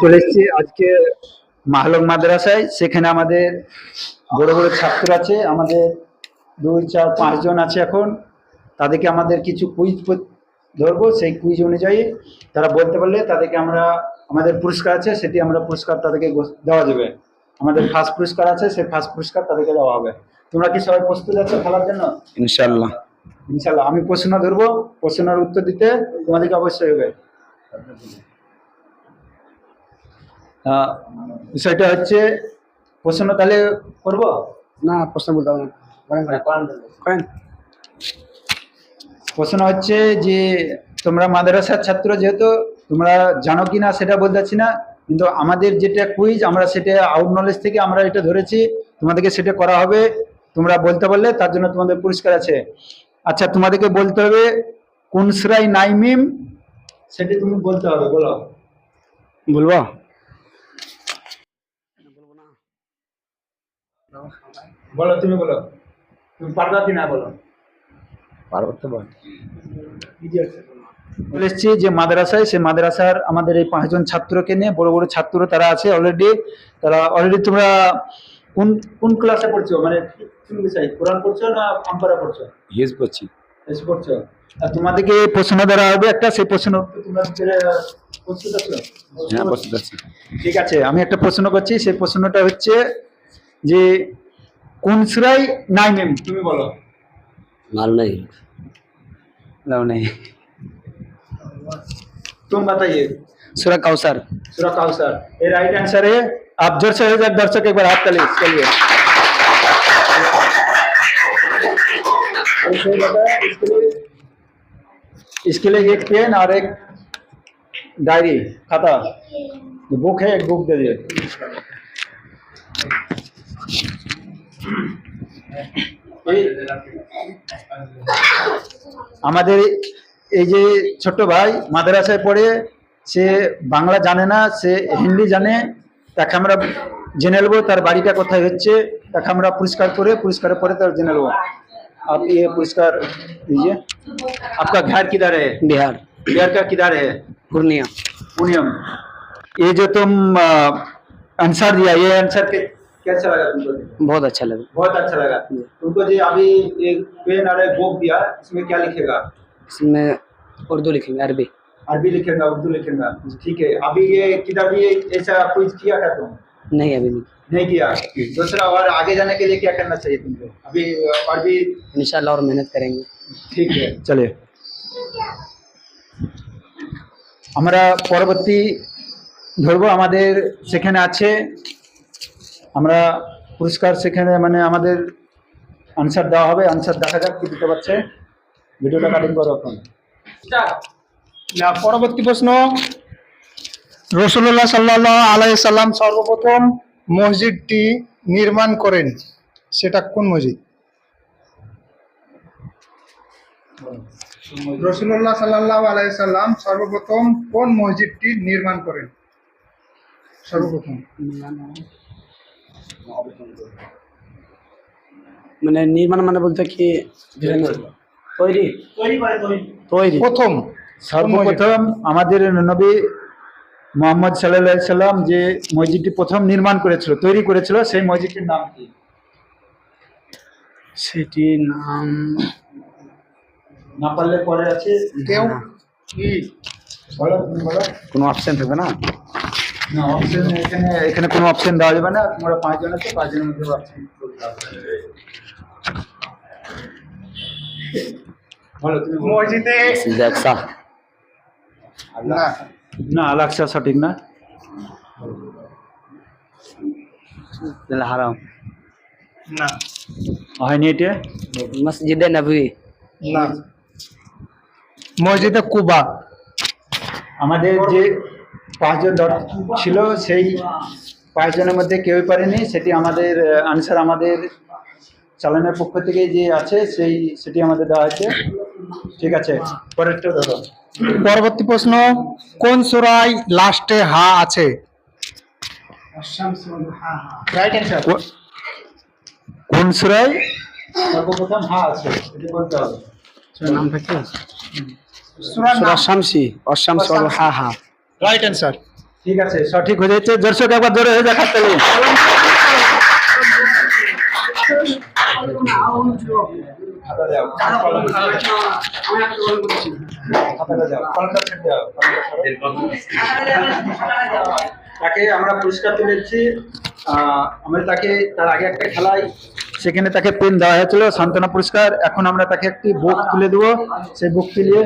চলে এসেছি আজকে মাহলক মাদ্রাসায়। সেখানে আমাদের বড় বড় ছাত্র আছে, আমাদের 2, 4, 5 জন আছে। এখন তাদেরকে আমাদের কিছু কুইজ ধরবো, সেই কুইজ অনুযায়ী তারা বলতে পারলে তাদেরকে আমরা আমাদের পুরস্কার আছে, সেটি আমরা পুরস্কার তাদেরকে দেওয়া যাবে। আমাদের ফার্স্ট পুরস্কার আছে, সেই ফার্স্ট পুরস্কার তাদেরকে দেওয়া হবে। তোমরা কি সবাই প্রস্তুত আছো খেলার জন্য? ইনশাআল্লাহ। ইনশাআল্লাহ। আমি প্রশ্ন ধরবো, প্রশ্নের উত্তর দিতে তোমাদেরকে অবশ্যই হবে। বিষয়টা হচ্ছে প্রশ্ন তাহলে করবো না, প্রশ্ন বলতে হবে না, করেন। প্রশ্ন হচ্ছে যে তোমরা মাদ্রাসার ছাত্র, যেহেতু তোমরা জানো কি না সেটা বলতে পারছি না, কিন্তু আমাদের যেটা কুইজ আমরা সেটা আউট নলেজ থেকে আমরা এটা ধরেছি, তোমাদেরকে সেটা করা হবে। তোমরা বলতে পারলে তার জন্য তোমাদের পুরস্কার আছে। আচ্ছা, তোমাদেরকে বলতে হবে কোন সূরায় নাইমিম, সেটা তুমি বলতে হবে। বলো। বলবো? বলো, তুমি বলো। তুমি পারবা কি না বলো। পারবো তো বল। বলে এসেছি যে মাদ্রাসায়, সে মাদ্রাসার আমাদের এই 5 জন ছাত্রকে নিয়ে, বড় বড় ছাত্র তারা আছে অলরেডি। তোমরা কোন কোন ক্লাসে পড়ছো? মানে কোন বিষয়, কোরআন পড়ছো না আমপারা পড়ছো? ইয়েস বলছি। এসে পড়ছো। আর তোমাদেরকে প্রশ্ন ধরা হবে একটা, সেই প্রশ্ন তোমরা প্রস্তুত আছো? হ্যাঁ, প্রস্তুত আছি। ঠিক আছে, আমি একটা প্রশ্ন করছি। সেই প্রশ্নটা হচ্ছে যে কোন সূরায় নাইমিম, তুমি বলো। मालूम नहीं। मालूम नहीं। तुम बताइए। सूरह कौसर। सूरह कौसर ये राइट आंसर है। आप जोर से हो जाए, दर्शक एक बार हाथ ताली इसके लिए। इसके लिए एक पेन और एक डायरी खाता, बुक है, एक बुक दे दिए। আমাদের এই যে ছোট ভাই মাদ্রাসায় পড়ে, সে বাংলা জানে না, সে হিন্দি জানে। তাকে আমরা জেনে নেবো তার বাড়িটা কোথায় হচ্ছে, তাকে আমরা পুরস্কারের পরে তার জেনে নেবো। आप ये पुरस्कार दीजिए। आपका घर किधर है? बिहार। बिहार का किधर है? पूर्णिया। पूर्णिया। ये जो तुम आंसर दिया, ये आंसर कैसा लगा तुमको? बहुत अच्छा लगा। बहुत अच्छा लगा तुमको। जी अभी एक पेन और एक बुक दिया, इसमें क्या लिखेगा? इसमें उर्दू लिखेंगे, अरबी। अरबी लिखेगा, उर्दू लिखेगा। ठीक है। अभी ये किधर भी ऐसा क्विज किया था तुम? नहीं, अभी नहीं किया। दूसरा, और आगे जाने के लिए क्या करना चाहिए तुमको? अभी और भी इंशाल्लाह और मेहनत करेंगे। ठीक है, चलिए। আমরা পরবর্তী ধরবো। আমাদের সেখানে আছে, আমরা পুরস্কার সেখানে মানে আমাদের আনসার দেওয়া হবে। আনসার দেখা যাক কি দিতে পারছে। ভিডিওটা কাটিং করো এখন। পরবর্তী প্রশ্ন, রাসূলুল্লাহ সাল্লাল্লাহু আলাইহি সাল্লাম সর্বপ্রথম মসজিদটি নির্মাণ করেন, সেটা কোন মসজিদ? রাসূলুল্লাহ সাল্লাল্লাহু আলাইহি সাল্লাম সর্বপ্রথম কোন মসজিদটি নির্মাণ করেন? সর্বপ্রথম মানে নির্মাণ মানে বলতে কি তৈরি? তৈরি প্রথম সর্বপ্রথম আমাদের নবী মুহাম্মদ সাল্লাল্লাহু আলাইহি সাল্লাম যে মসজিদটি প্রথম নির্মাণ করেছিল, তৈরি করেছিল, সেই মসজিদটির নাম কি? সেটির নাম না পারলে পরে আছে কেউ কি বলো, তুমি বলো। কোনো অপশন থাকবে না? না, অপশন এখানে কোনো অপশন দেওয়া যাবে না। তোমরা 5 জন আছো, 5 জনের মধ্যে অপশন বলো, তুমি বলো। মসজিদে জ্যাকসা। না, না, আলাক্সা সঠিক না। হারাম না, হয়নি এটা। মসজিদে নবী। না, মসজিদে কুবা। আমাদের যে 5 জন ছিল, সেই 5 জনের মধ্যে কেউই পারেনি। সেটি আমাদের আনসার, আমাদের চালানের পক্ষ থেকে যে আছে সেটি আমাদের দেওয়া আছে। ঠিক আছে, পরেরটা ধরো। পরবর্তী প্রশ্ন, কোন সূরায় লাস্টে হা আছে? Right answer. কোন সূরায় সর্বপ্রথম হা আছে, এটি বলতে হবে। নামটা কি? সূরার নাম। সূরা শামসি। অশামস ওয়াল হা হা। Right answer. ঠিক আছে, সঠিক হয়ে যাচ্ছে। দর্শক একবার জোরে হয়ে যাক হাততালি। তাকে আমরা পুরস্কার তুলেছি। আমরা তাকে তার আগে একটা খেলায় সেখানে তাকে পেন দেওয়া হয়েছিল সান্ত্বনা পুরস্কার। এখন আমরা তাকে একটি বুক তুলে দেবো। সেই বুক তুলে,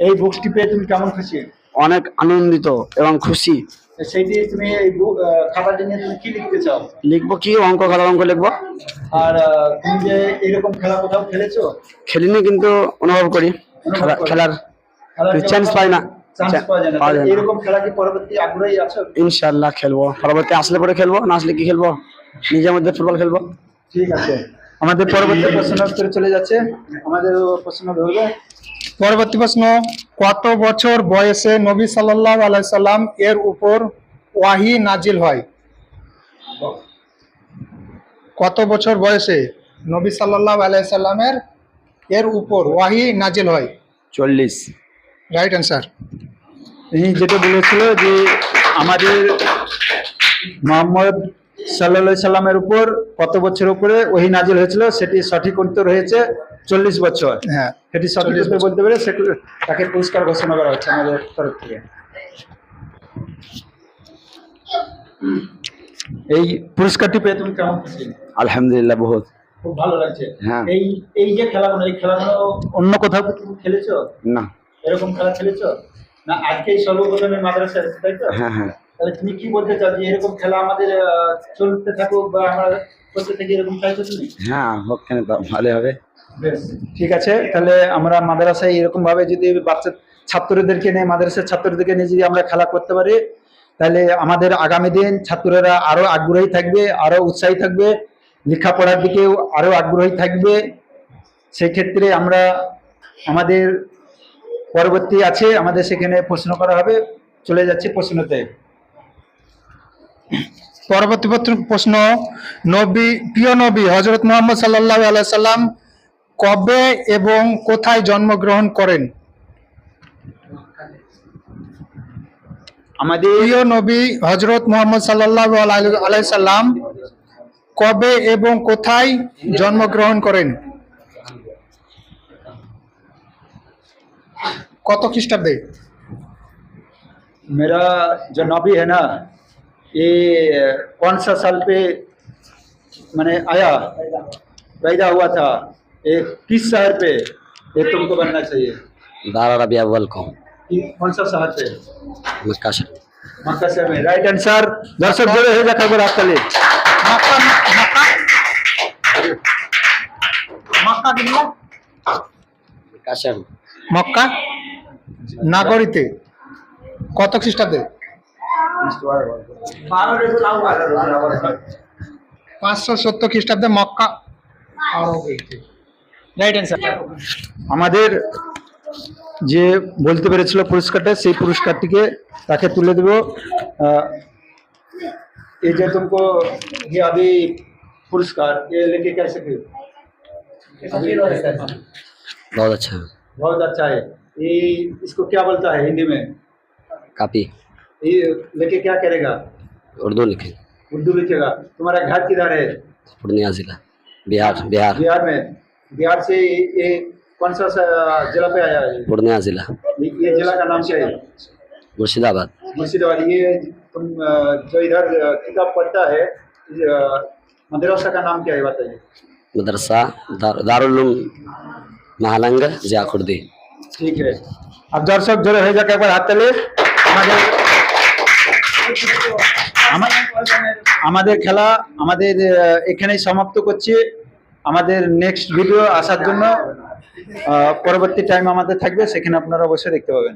এই বুকটি পেয়ে তুমি কেমন খুশি? অনেক আনন্দিত এবং খুশি। সেইটি তুমি এই খাতাটি নিয়ে তুমি কি লিখতে চাও? লিখবো কি, অঙ্ক, খাতা অঙ্ক লিখবো। আর তুমি যে এরকম খেলা কোথাও খেলেছো? খেলিনি, কিন্তু অনুভব করি খেলার চান্স পাই না। চান্স পাওয়া যায় না। পাওয়া যায় না। এরকম খেলা কি পরবর্তী আগ্রহী আছো? ইনশাআল্লাহ খেলবো, পরবর্তী আসলে পরে খেলবো, না আসলে কি খেলবো, নিজের মধ্যে ফুটবল খেলবো। ঠিক আছে, আমাদের পরবর্তী প্রশ্ন উত্তরে চলে যাচ্ছে। আমাদের প্রশ্ন ধরবে। পরবর্তী প্রশ্ন, কত বছর বয়সে নবী সাল্লাল্লাহু আলাইহি সাল্লাম এর উপর ওয়াহি নাজিল হয়? কত বছর বয়সে নবী সাল্লাল্লাহু আলাইহি সাল্লামের এর উপর ওয়াহি নাজিল হয়? 40। Right answer. তিনি যেটা বলেছিল যে আমাদের মোহাম্মদ সাল্লাল্লাহু সাল্লামের উপর কত বছর উপরে ওহী নাজিল হয়েছিল, সেটি সঠিক উত্তর হয়েছে 40 বছর। হ্যাঁ, সেটি সঠিক 40 উত্তর বলতে পেরে তাকে পুরস্কার ঘোষণা করা হচ্ছে আমাদের তরফ থেকে। এই পুরস্কারটি পেয়ে তুমি কেমন খুশি? আলহামদুলিল্লাহ, বহুত খুব ভালো লাগছে। হ্যাঁ। এই যে খেলাগুলো, এই খেলাগুলো অন্য কোথাও কি তুমি খেলেছো? না। এরকম খেলা খেলেছো না? আজকেই সর্বপ্রথম এই মাদ্রাসায় এসেছো, তাই তো? হ্যাঁ হ্যাঁ। তাহলে তুমি কি বলতে চাও যে এরকম খেলা আমাদের চলতে থাকুক বা আমরা করতে থাকি, এরকম চাইছো তুমি? হ্যাঁ, হোক, কেন ভালো হবে। বেশ, ঠিক আছে। তাহলে আমরা মাদ্রাসায় এরকম ভাবে যদি বাচ্চা ছাত্রদেরকে নিয়ে, মাদ্রাসার ছাত্রদেরকে নিয়ে যদি আমরা খেলা করতে পারি, তাহলে আমাদের আগামী দিন ছাত্ররা আরো আগ্রহী থাকবে, আরো উৎসাহী থাকবে, লেখাপড়ার দিকেও আরো আগ্রহী থাকবে। সেই ক্ষেত্রে আমরা আমাদের পরবর্তী আছে, আমাদের সেখানে প্রশ্ন করা হবে। চলে যাচ্ছে প্রশ্নতে। পরবর্তী প্রশ্ন, প্রিয় নবী হযরত মুহাম্মদ সাল্লাল্লাহু আলাইহি সাল্লাম কবে এবং কোথায় জন্মগ্রহণ করেন? আমাদের প্রিয় নবী হযরত মুহাম্মদ সাল্লাল্লাহু আলাইহি সাল্লাম কবে এবং কোথায় জন্মগ্রহণ করেন? কত খ্রিস্টাব্দে? मेरा जो नबी है ना, ये कौन सा साल पे मैंने आया, पैदा हुआ था, ये किस शहर पे, ये तुमको बनना चाहिए। 12 रबी अव्वल को कौन सा शहर पे? मक्का शहर। मक्का शहर में। Right answer. दर्शक जोड़े हो जाकर रात लिए মক্কা মক্কা কিংবা मक्का शहर। মক্কা নাগরীতে কত খ্রিস্টাব্দে? 570 খ্রিস্টাব্দে মক্কা। Right answer. আমাদের যে বলতে পেরেছিল পুরস্কারটা, সেই পুরস্কারটিকে তাকে তুলে দেব। ये जो तुमको ये अभी पुरस्कार ये लेके कैसे थे? बहुत अच्छा है। बहुत अच्छा है। ये इसको क्या बोलता है हिंदी में? काफी। ये लेके क्या करेगा? उर्दू लिखे। उर्दू लिखेगा। तुम्हारा घर किधर है? पूर्णिया जिला, बिहार। बिहार। बिहार में। बिहार से ये कौन सा जिला पे आया है? पूर्णिया जिला। ये जिला का नाम क्या है? मुर्शिदाबाद। मुर्शिदाबाद। ये तुम जो इधर किताब पढ़ता है, मदरसा का नाम क्या है बताइए? मदरसा दारुल उलूम महालंग जियाकुर्दी। ঠিক আছে। আর দর্শক জোরে হয়ে যাক একবার হাত তালি। আমাদের খেলা আমাদের এখানেই সমাপ্ত করছি। আমাদের নেক্সট ভিডিও আসার জন্য পরবর্তী টাইম আমাদের থাকবে, সেখানে আপনারা অবশ্যই দেখতে পাবেন।